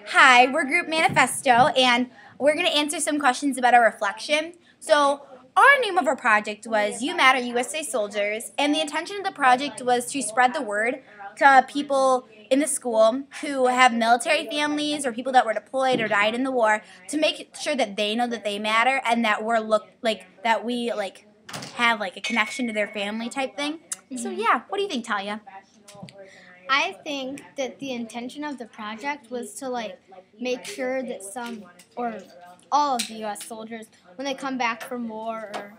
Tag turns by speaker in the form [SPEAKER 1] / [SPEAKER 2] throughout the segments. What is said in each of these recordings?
[SPEAKER 1] Hi, we're Group Manifesto, and we're going to answer some questions about our reflection. So, our name of our project was You Matter USA Soldiers, and the intention of the project was to spread the word to people in the school who have military families or people that were deployed or died in the war, to make sure that they know that they matter and that we have a connection to their family type thing. So yeah, what do you think, Talia?
[SPEAKER 2] I think that the intention of the project was to make sure that some or all of the U.S. soldiers, when they come back from war or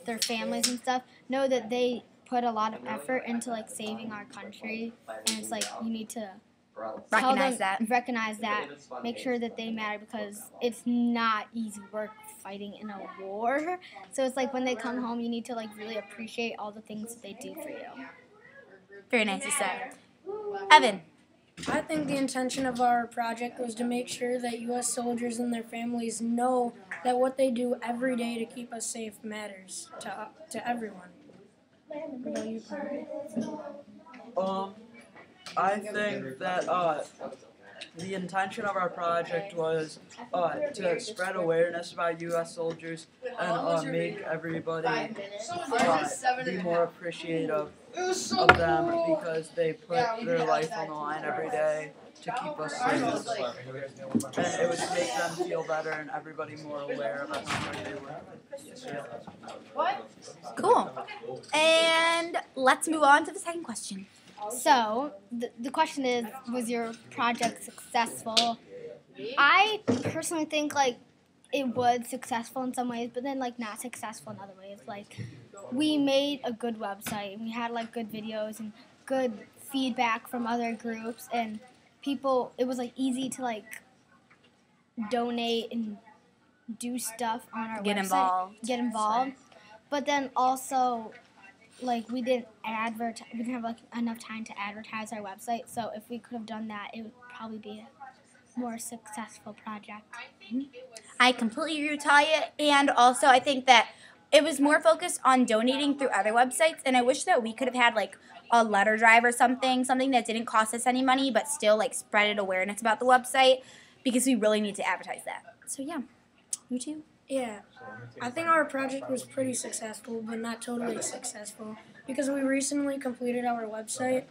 [SPEAKER 2] their families and stuff, know that they put a lot of effort into saving our country, and it's you need to recognize that, make sure that they matter, because it's not easy work fighting in a war. So it's when they come home, you need to really appreciate all the things that they do for you.
[SPEAKER 1] Very nicely said. Evan.
[SPEAKER 3] I think the intention of our project was to make sure that U.S. soldiers and their families know that what they do every day to keep us safe matters to everyone. What about you,
[SPEAKER 4] I think that the intention of our project was to spread awareness about U.S. soldiers and make everybody be more appreciative of them, because they put their life on the line every day to keep us safe. And it would make them feel better and everybody more aware about how much they work.
[SPEAKER 1] Cool. And let's move on to the second question.
[SPEAKER 2] So, the question is, was your project successful? I personally think, it was successful in some ways, but then, not successful in other ways. We made a good website, and we had, good videos and good feedback from other groups, and people, it was, easy to, donate and do stuff on our website. Get involved. But then also, we didn't have enough time to advertise our website, so if we could have done that, it would probably be a more successful project.
[SPEAKER 1] I completely agree with Talia, and also I think that it was more focused on donating through other websites, and I wish that we could have had a letter drive or something that didn't cost us any money, but still spreaded awareness about the website, because we really need to advertise that. So yeah, you too?
[SPEAKER 3] Yeah, I think our project was pretty successful, but not totally successful, because we recently completed our website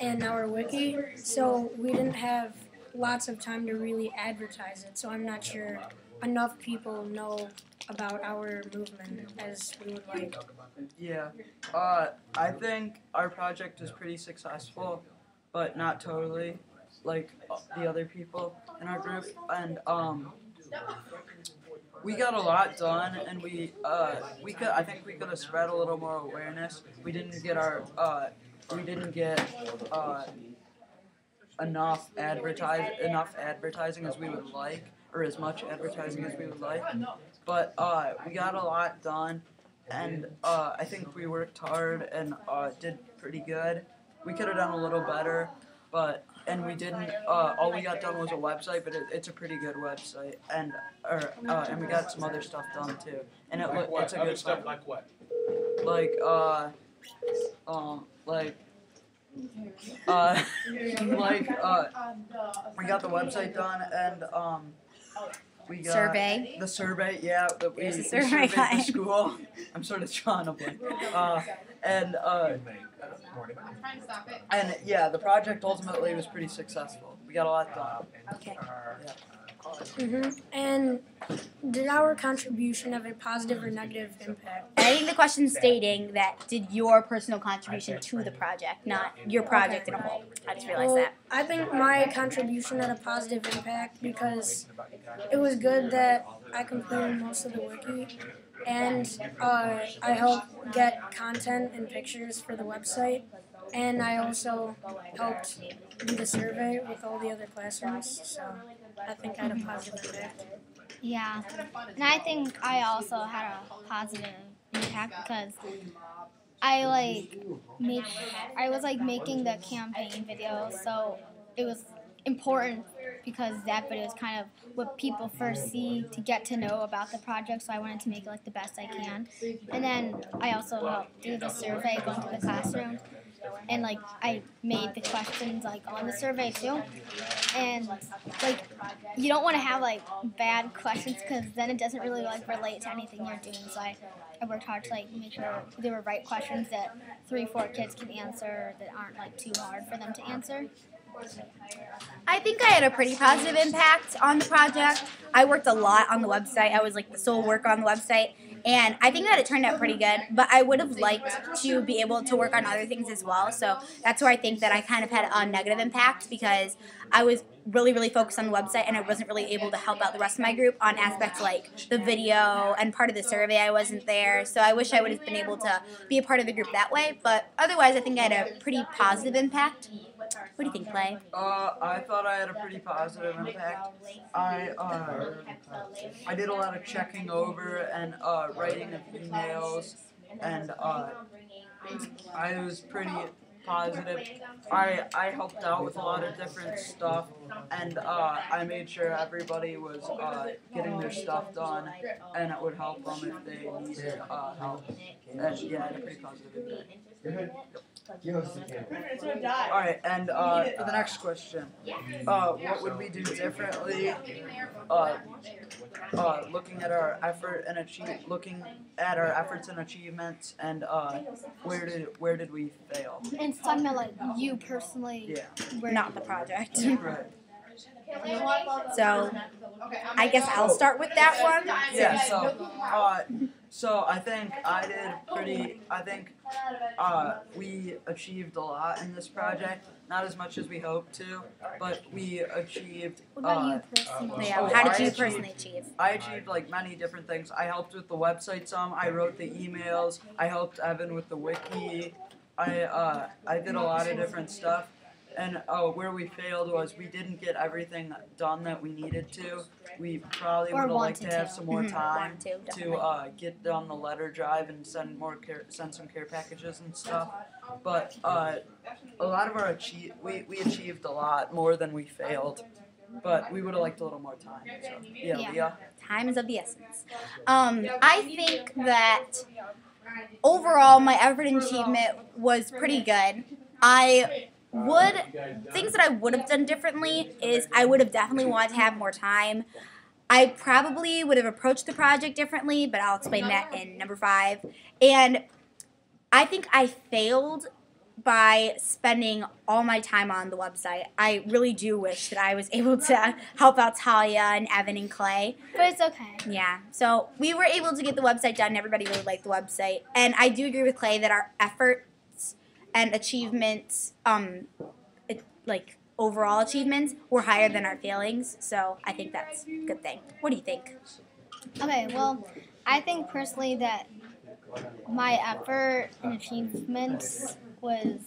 [SPEAKER 3] and our wiki, so we didn't have lots of time to really advertise it, so I'm not sure enough people know about our movement as we would like.
[SPEAKER 4] Yeah, I think our project was pretty successful, but not totally like the other people in our group, and we got a lot done, and I think we could have spread a little more awareness. We didn't get enough advertising as we would like, or as much advertising as we would like. But we got a lot done, and I think we worked hard and did pretty good. We could have done a little better, and we didn't. All we got done was a website, but it's a pretty good website, and we got some other stuff done too. And it's a good stuff.
[SPEAKER 5] Like what?
[SPEAKER 4] We got the website done, and we got
[SPEAKER 1] survey.
[SPEAKER 4] The survey, yeah. We
[SPEAKER 1] survey
[SPEAKER 4] surveyed the school. I'm sort of drawing a blank. And yeah, the project ultimately was pretty successful. We got a lot done.
[SPEAKER 1] Okay.
[SPEAKER 4] Yeah.
[SPEAKER 3] And did our contribution have a positive or negative impact?
[SPEAKER 1] I think the question's stating that did your personal contribution to the project, not your project in a whole. I just realized that.
[SPEAKER 3] I think my contribution had a positive impact, because it was good that I completed most of the wiki, and I helped get content and pictures for the website, and I also helped do the survey with all the other classrooms, so I think I had a positive impact.
[SPEAKER 2] Yeah, and I think I also had a positive impact, because I was making the campaign video, so it was important, because that video is kind of what people first see to get to know about the project, so I wanted to make it the best I can. And then I also helped do the survey, going to the classroom, and like I made the questions like on the survey too. And like you don't want to have like bad questions because then it doesn't really like relate to anything you're doing. So I worked hard to like make sure they were right questions that 3-4 kids can answer that aren't like too hard for them to answer.
[SPEAKER 1] I think I had a pretty positive impact on the project. I worked a lot on the website. I was like the sole worker on the website. And I think that it turned out pretty good. But I would have liked to be able to work on other things as well. So that's where I think that I kind of had a negative impact because I was really, really focused on the website and I wasn't really able to help out the rest of my group on aspects like the video and part of the survey. I wasn't there. So I wish I would have been able to be a part of the group that way. But otherwise, I think I had a pretty positive impact. What do you think, Clay?
[SPEAKER 4] I thought I had a pretty positive impact. I did a lot of checking over and writing of emails, and I was pretty positive. I helped out with a lot of different stuff, and I made sure everybody was getting their stuff done, and it would help them if they needed help. And yeah, I had a pretty positive impact. Alright, and for the next question, what would we do differently? Looking at our effort and looking at our efforts and achievements, and where did we fail?
[SPEAKER 2] And it's talking about like you personally.
[SPEAKER 1] Yeah. Not the project.
[SPEAKER 4] Right.
[SPEAKER 1] So, I guess I'll start with that one.
[SPEAKER 4] Yeah. So I think we achieved a lot in this project. Not as much as we hoped to, but we achieved.
[SPEAKER 2] What about you personally?
[SPEAKER 1] Yeah, how did you personally achieve?
[SPEAKER 4] I achieved like many different things. I helped with the website some. I wrote the emails. I helped Evan with the wiki. I did a lot of different stuff. And where we failed was we didn't get everything done that we needed to. We probably would have liked to have some more time to get done the letter drive and send some care packages and stuff. But a lot of we achieved a lot more than we failed. But we would have liked a little more time. So, yeah, Leah?
[SPEAKER 1] Time is of the essence. I think that overall my effort and achievement was pretty good. Things that I would have done differently is I would have definitely wanted to have more time. I probably would have approached the project differently, but I'll explain that in number 5. And I think I failed by spending all my time on the website. I really do wish that I was able to help out Talia and Evan and Clay.
[SPEAKER 2] But it's okay.
[SPEAKER 1] Yeah, so we were able to get the website done. Everybody really liked the website. And I do agree with Clay that our efforts and achievements, overall achievements, were higher than our failings. So I think that's a good thing. What do you think?
[SPEAKER 2] Okay, well, I think personally that my effort and achievements was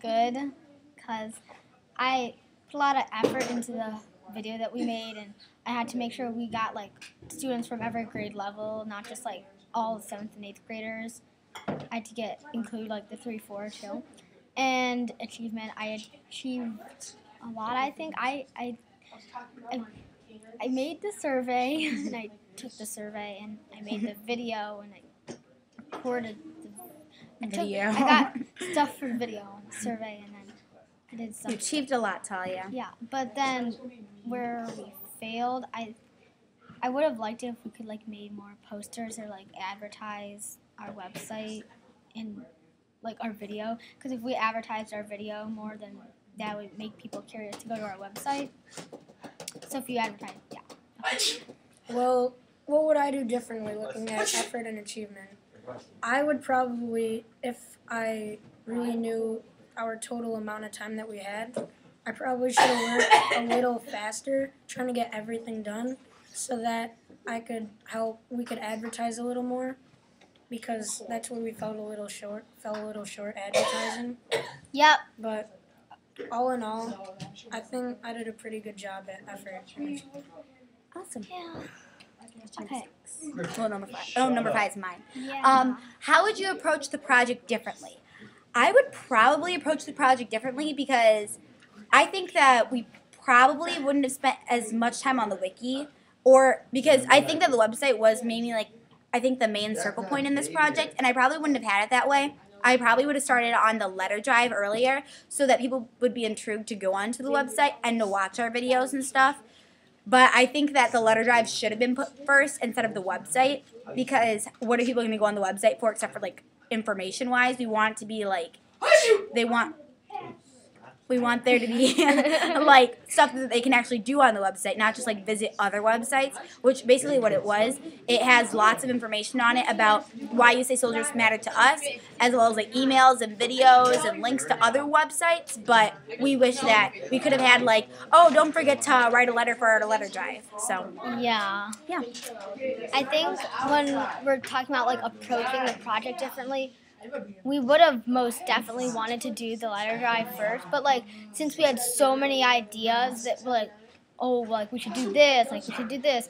[SPEAKER 2] good because I put a lot of effort into the video that we made, and I had to make sure we got like students from every grade level, not just like all 7th and 8th graders. I had to include like the 3-4 too. And achievement, I achieved a lot. I think I made the survey and I took the survey and I made the video and I recorded the video. I got stuff for the video survey and then I did stuff.
[SPEAKER 1] You achieved a lot, Talia.
[SPEAKER 2] Yeah, but then where we failed, I would have liked it if we could like made more posters or like advertise our website and like our video, because if we advertised our video more, then that would make people curious to go to our website. So if you advertise,
[SPEAKER 3] Well, what would I do differently looking at effort and achievement? I would probably, if I really knew our total amount of time that we had, I probably should have worked a little faster trying to get everything done so that we could advertise a little more. Because that's where we fell a little short advertising.
[SPEAKER 2] Yep.
[SPEAKER 3] But all in all, I think I did a pretty good job at effort.
[SPEAKER 1] Awesome.
[SPEAKER 2] Yeah. Okay.
[SPEAKER 1] Well, number 5. Oh, number 5 is mine.
[SPEAKER 2] Yeah.
[SPEAKER 1] How would you approach the project differently? I would probably approach the project differently because I think that we probably wouldn't have spent as much time on the wiki, or because I think that the website was maybe like, I think the main circle point in this project, and I probably wouldn't have had it that way. I probably would have started on the letter drive earlier so that people would be intrigued to go onto the website and to watch our videos and stuff. But I think that the letter drive should have been put first instead of the website, because what are people going to go on the website for except for like information wise? We want it to be like we want there to be like stuff that they can actually do on the website, not just like visit other websites, which basically what it was. It has lots of information on it about why USA Soldiers matter to us, as well as like emails and videos and links to other websites. But we wish that we could have had like, oh, don't forget to write a letter for our letter drive. So
[SPEAKER 2] Yeah. I think when we're talking about like approaching the project differently, we would have most definitely wanted to do the letter drive first, but like since we had so many ideas that were like, oh, like we should do this, like we should do this,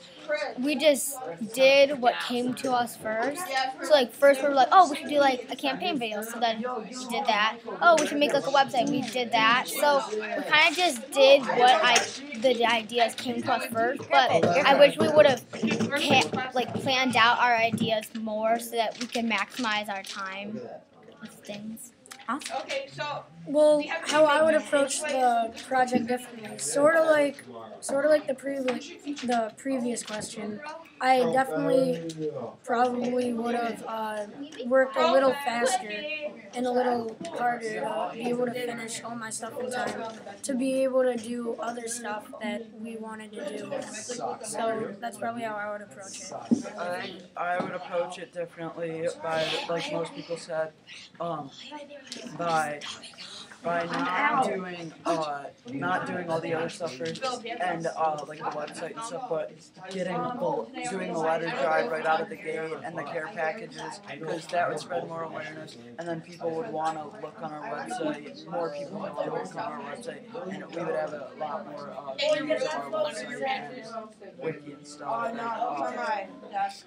[SPEAKER 2] we just did what came to us first. So like first we were like, oh, we should do like a campaign video, so then we did that. Oh, we should make like a website, we did that. So we kind of just did what the ideas came to us first, but I wish we would have planned out our ideas more so that we can maximize our time with things.
[SPEAKER 1] awesome.
[SPEAKER 3] Well, how I would approach the project differently, sort of like the previous question. I definitely probably would have worked a little faster and a little harder to be able to finish all my stuff in time, to be able to do other stuff that we wanted to do. So that's probably how I would approach it.
[SPEAKER 4] I would approach it differently by, like most people said, by not doing all the other stuff first and like the website and stuff, but doing the letter drive right out of the gate and the care packages, because that would spread more awareness, and then people would want to look on our website. More people would want to look on our website, and we would have a lot more views of our website and wiki and stuff. And,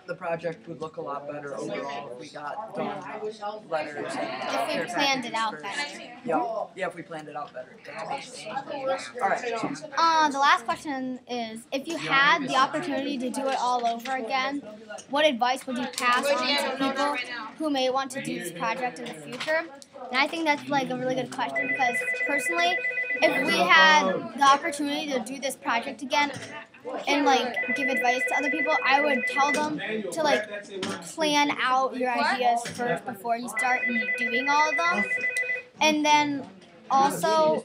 [SPEAKER 4] the project would look a lot better overall if we got done letters.
[SPEAKER 2] If we planned it out better.
[SPEAKER 4] Yeah, if we planned it out better. All right.
[SPEAKER 2] The last question is, if you had the opportunity to do it all over again, what advice would you pass on to people who may want to do this project in the future? And I think that's like a really good question, because personally, if we had the opportunity to do this project again and like give advice to other people, I would tell them to like plan out your ideas first before you start doing all of them. And then also,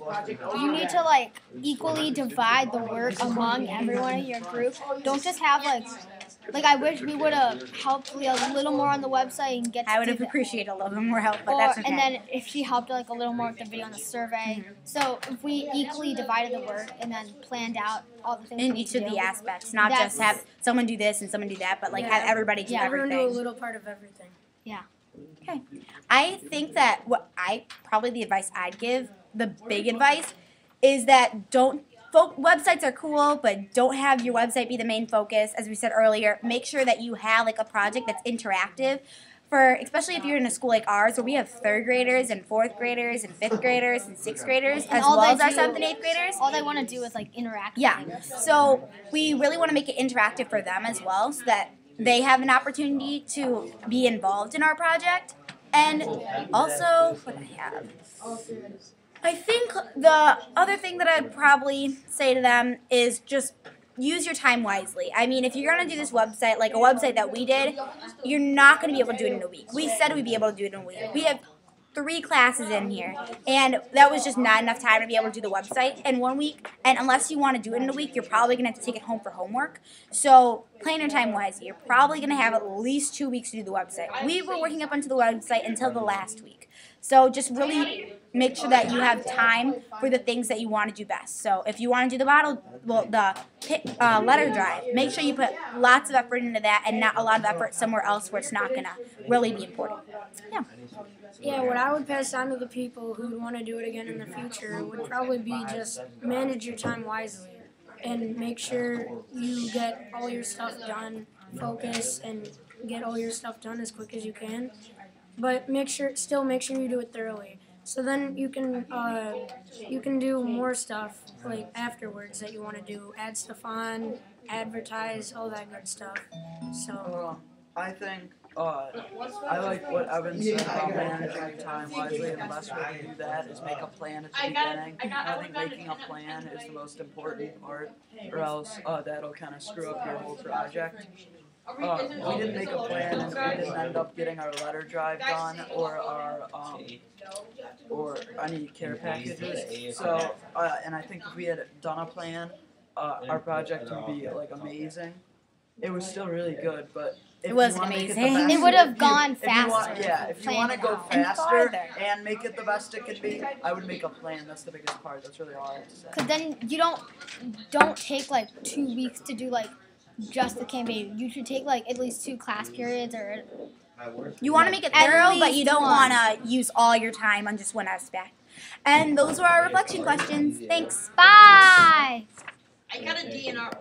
[SPEAKER 2] you need to like equally divide the work among everyone in your group. Don't just have like I wish we would have helped Leah a little more on the website and get to
[SPEAKER 1] I would have
[SPEAKER 2] do
[SPEAKER 1] appreciated a little bit more help, but that's okay.
[SPEAKER 2] And then if she helped like a little more with the video on the survey. So if we equally divided the work and then planned out all the things
[SPEAKER 1] in each of the aspects, not just have someone do this and someone do that, but like have everybody do everything.
[SPEAKER 3] Everyone do a little part of everything.
[SPEAKER 2] Yeah.
[SPEAKER 1] Okay. I think that the advice I'd give, the big advice, is that websites are cool, but don't have your website be the main focus. As we said earlier, make sure that you have like a project that's interactive. Especially if you're in a school like ours, where we have 3rd graders and 4th graders and 5th graders and 6th graders, as well as our 7th and 8th graders.
[SPEAKER 2] All they want to do is like interact.
[SPEAKER 1] Yeah. So we really want to make it interactive for them as well, so that they have an opportunity to be involved in our project. And also, what I have, I think the other thing that I'd probably say to them is just use your time wisely. I mean, if you're going to do this website, like a website that we did, you're not going to be able to do it in a week. We said we'd be able to do it in a week. We have 3 classes in here, and that was just not enough time to be able to do the website in 1 week. And unless you want to do it in a week, you're probably going to have to take it home for homework. So plan your time wisely. You're probably going to have at least 2 weeks to do the website. We were working up onto the website until the last week. So just really make sure that you have time for the things that you want to do best. So if you want to do the letter drive, make sure you put lots of effort into that and not a lot of effort somewhere else where it's not going to really be important. Yeah.
[SPEAKER 3] Yeah, what I would pass on to the people who would want to do it again in the future would probably be just manage your time wisely and make sure you get all your stuff done, focus, and get all your stuff done as quick as you can. But still make sure you do it thoroughly. So then you can do more stuff like afterwards that you want to do, add stuff on, advertise, all that good stuff. So
[SPEAKER 4] I think I like what Evan said about managing your time wisely, and the best way to do that is make a plan at the beginning. I think making a plan is the most important part, or else that'll kind of screw up your whole project. We didn't make a plan, and we didn't end up getting our letter drive done or our or any care packages. So, and I think if we had done a plan, our project would be like amazing. It was still really good, but if
[SPEAKER 1] It wasn't
[SPEAKER 4] you wanna make the
[SPEAKER 1] amazing.
[SPEAKER 4] best-
[SPEAKER 2] It would have
[SPEAKER 4] if you-
[SPEAKER 2] gone
[SPEAKER 4] if you want-
[SPEAKER 2] faster.
[SPEAKER 4] Yeah, if you
[SPEAKER 2] Planned
[SPEAKER 4] want to
[SPEAKER 2] it
[SPEAKER 4] go
[SPEAKER 2] out.
[SPEAKER 4] faster
[SPEAKER 1] farther.
[SPEAKER 4] and make it the best it can be, I would make a plan. That's the biggest part. That's really all I have to say.
[SPEAKER 2] Cause then you don't take like 2 weeks to do like just the campaign. You should take like at least 2 class periods or.
[SPEAKER 1] You want to make it
[SPEAKER 2] At
[SPEAKER 1] thorough, but
[SPEAKER 2] least
[SPEAKER 1] you don't
[SPEAKER 2] one.
[SPEAKER 1] want to use all your time on just one aspect. And those were our reflection questions. Thanks.
[SPEAKER 2] Bye.
[SPEAKER 5] I got a D in our